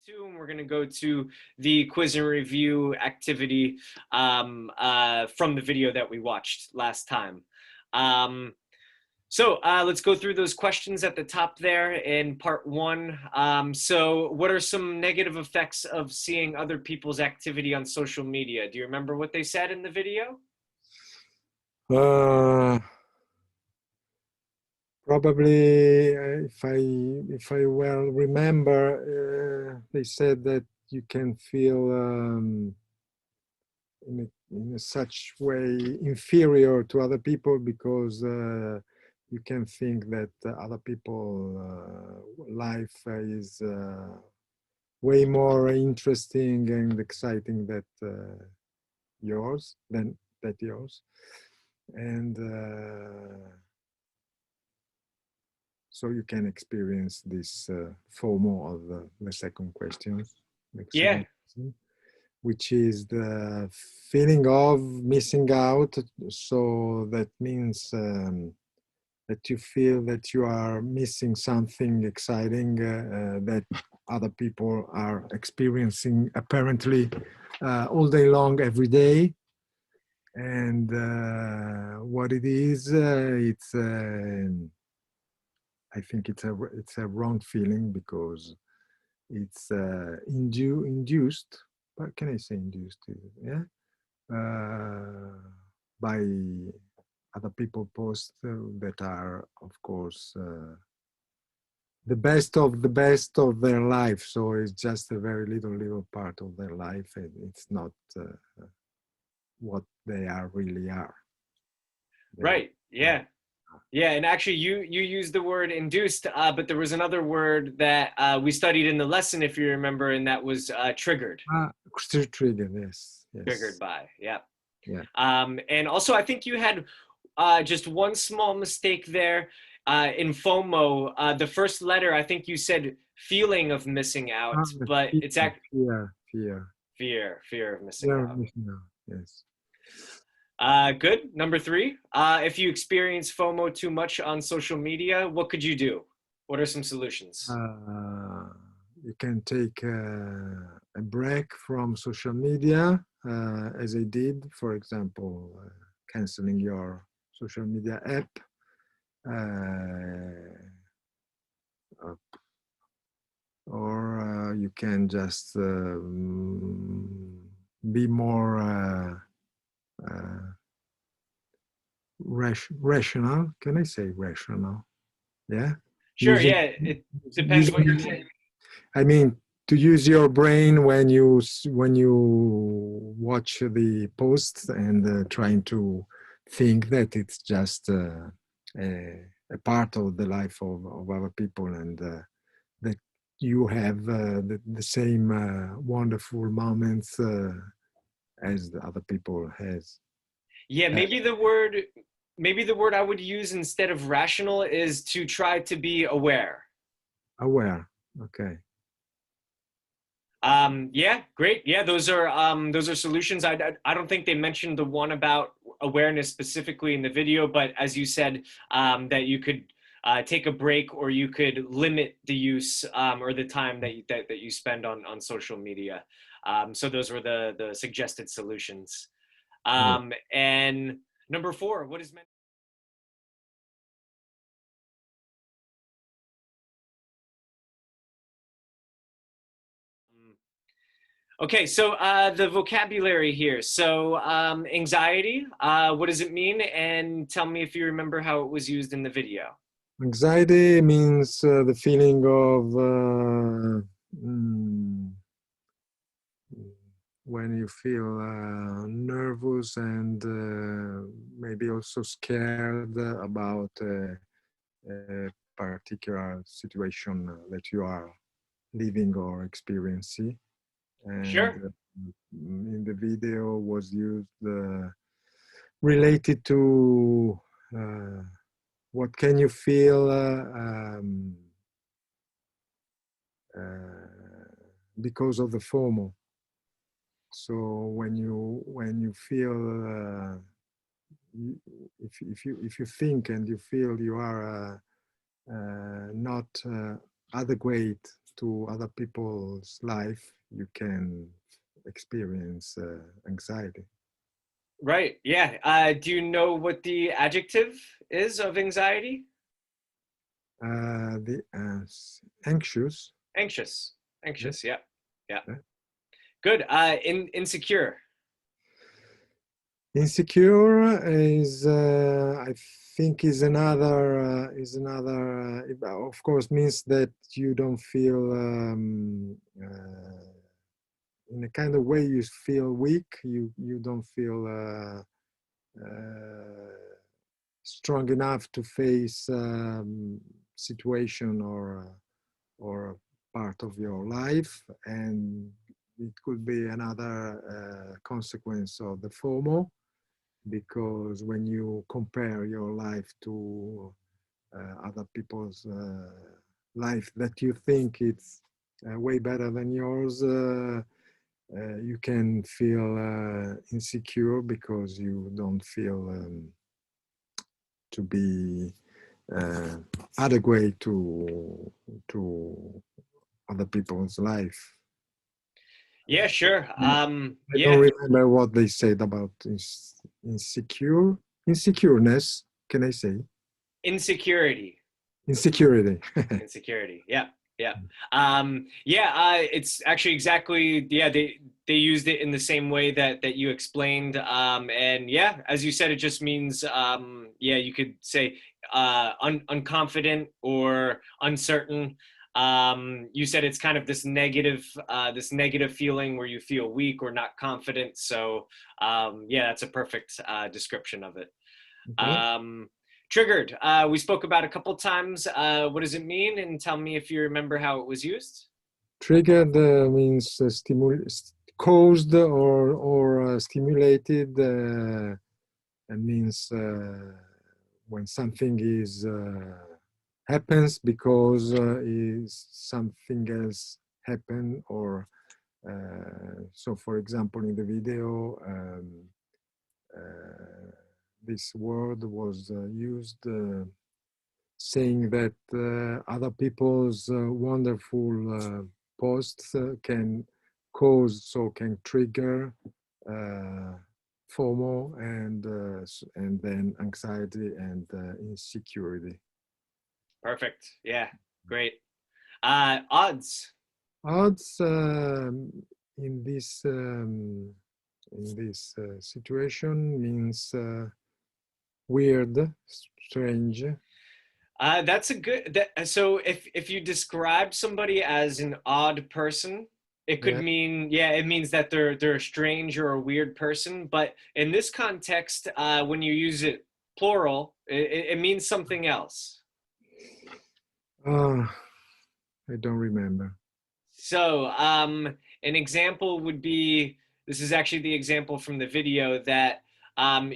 two, and we're going to go to the quiz and review activity from the video that we watched last time. So let's go through those questions at the top there in part one. So what are some negative effects of seeing other people's activity on social media? Do you remember what they said in the video? Probably, if I well remember, they said that you can feel in a such way inferior to other people because you can think that other people life is way more interesting and exciting than yours, and so you can experience this FOMO of the second question, Yeah. which is the feeling of missing out. So that means that you feel that you are missing something exciting that other people are experiencing apparently all day long, every day. And what it is, I think it's a wrong feeling because it's induced. But can I say induced? Yeah, by other people posts that are, of course, the best of their life. So it's just a very little part of their life, and it's not what they really are. Right. Yeah. Yeah, and actually you used the word induced, but there was another word that we studied in the lesson, if you remember, and that was triggered. Triggered, yes. Triggered by, yeah. Yeah. And also, I think you had just one small mistake there in FOMO. The first letter, I think you said feeling of missing out, but it's actually fear of missing out. Yes. Good. Number three, if you experience FOMO too much on social media, what could you do? What are some solutions? You can take a break from social media, as I did, for example, canceling your social media app, or you can just be more rational. Can I say rational? Yeah. Sure. Yeah. It depends what you're saying. I mean, to use your brain when you watch the posts and trying to think that it's just a part of the life of other people, and that you have the same wonderful moments as the other people has. Yeah, maybe the word I would use instead of rational is to try to be aware. Aware. Okay. Yeah, great. Yeah, those are solutions. I don't think they mentioned the one about awareness specifically in the video, but as you said, that you could take a break, or you could limit the use or the time that you spend on social media. So those were the suggested solutions. And number four, what is meant? Okay, so the vocabulary here. So anxiety, what does it mean? And tell me if you remember how it was used in the video. Anxiety means the feeling of when you feel nervous and maybe also scared about a particular situation that you are living or experiencing. And Sure. in the video was used related to what can you feel because of the FOMO. So when you feel if you think and you feel you are not adequate to other people's life, you can experience anxiety. Right. Yeah. Do you know what the adjective is of anxiety? The anxious. Anxious. Yeah, Anxious. Yeah. Yeah. yeah. Good. Insecure. Insecure is, I think, is another. Of course, means that you don't feel in a kind of way you feel weak. You don't feel strong enough to face situation or part of your life, and it could be another consequence of the FOMO, because when you compare your life to other people's life that you think it's way better than yours, you can feel insecure because you don't feel to be uh, adequate to other people's life. Yeah, sure. I don't Yeah, remember what they said about insecureness. Can I say insecurity. insecurity? Insecurity. Yeah, yeah. Yeah, it's actually exactly, yeah, they used it in the same way that you explained. And yeah, as you said, it just means yeah, you could say unconfident or uncertain. You said it's kind of this negative feeling where you feel weak or not confident. So yeah, that's a perfect description of it. Okay. Um, Triggered. We spoke about a couple times. What does it mean? And tell me if you remember how it was used. Triggered means caused or stimulated, and means when something is happens because is something else happen, or so for example in the video this word was used saying that other people's wonderful posts can trigger uh, FOMO and then anxiety and insecurity. Perfect. Yeah. Great. Odds. Odds in this situation means weird, strange. That's a good. So if you describe somebody as an odd person, it could Yeah. mean, yeah, it means that they're a strange or a weird person. But in this context, when you use it plural, it means something else. Uh, I don't remember. So, an example would be, this is actually the example from the video, that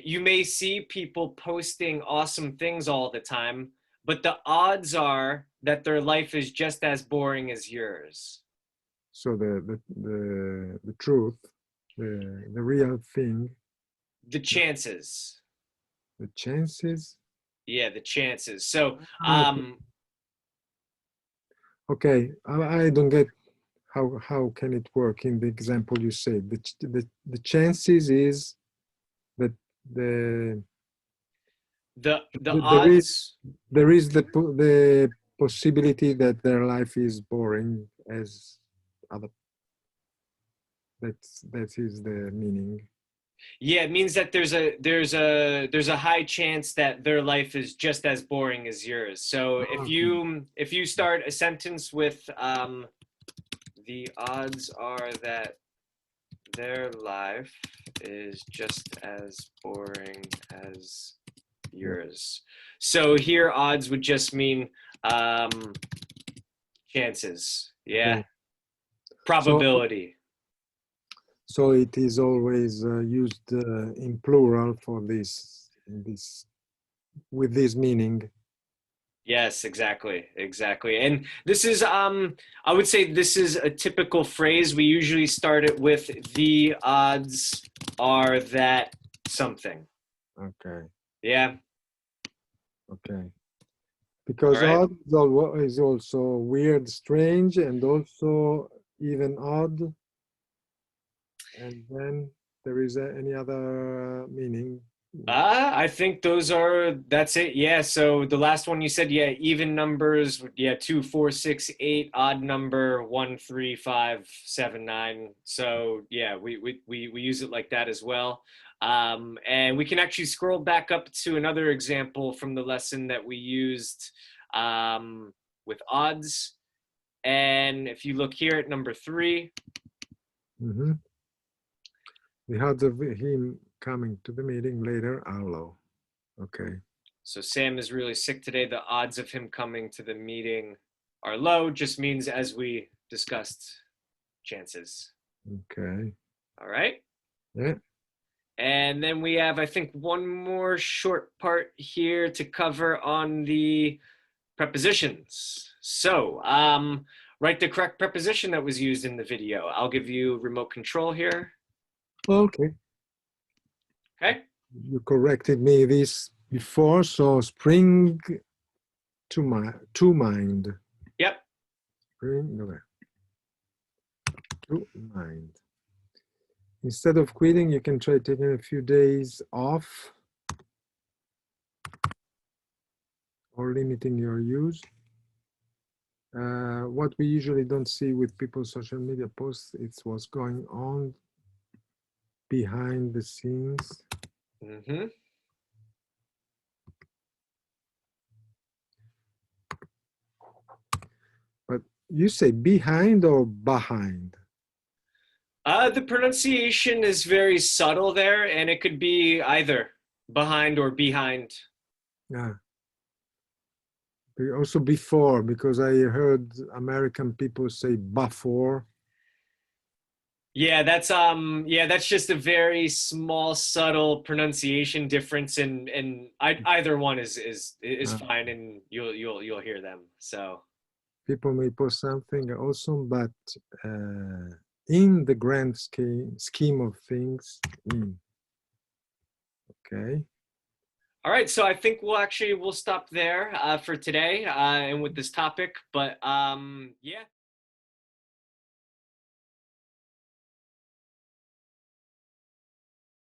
you may see people posting awesome things all the time, but the odds are that their life is just as boring as yours. So the truth, the real thing, The chances. the chances. Yeah, the chances. So, Okay, okay. I don't get how can it work in the example you said. The chances is that the, the there is odds. the possibility that their life is boring as other. That is the meaning. Yeah, it means that there's a high chance that their life is just as boring as yours. So Okay. if you start a sentence with the odds are that their life is just as boring as Yeah. yours. So here odds would just mean chances. Yeah. Okay. So Probability. so it is always used in plural for this with this meaning. Yes, exactly, exactly. And this is, I would say this is a typical phrase. We usually start it with the odds are that something. Okay. Yeah. Okay. All because right. odd is also weird, strange, and also even odd. And then there is any other meaning. I think that's it. Yeah. So the last one you said, yeah, even numbers, yeah, 2, 4, 6, 8, odd number, 1, 3, 5, 7, 9. So yeah, we use it like that as well. And we can actually scroll back up to another example from the lesson that we used with odds. And if you look here at number 3, Mm-hmm. The odds of him coming to the meeting later are low. Okay. so Sam is really sick today. The odds of him coming to the meeting are low, just means as we discussed, chances. Okay. All right. Yeah. And then we have, I think, one more short part here to cover on the prepositions. So, write the correct preposition that was used in the video. I'll give you remote control here. Okay. Okay. You corrected me this before, so spring to mind. Yep. Spring okay. To mind. Instead of quitting, you can try taking a few days off or limiting your use. What we usually don't see with people's social media posts, it's what's going on behind the scenes. Mm-hmm. But you say behind or behind? The pronunciation is very subtle there, and it could be either behind or behind. Yeah. Also before, because I heard American people say before. Yeah, that's just a very small, subtle pronunciation difference, and either one is Uh, fine, and you'll hear them. So People may post something awesome, but in the grand scheme of things, okay. all right, so I think we'll stop there for today and with this topic, but yeah.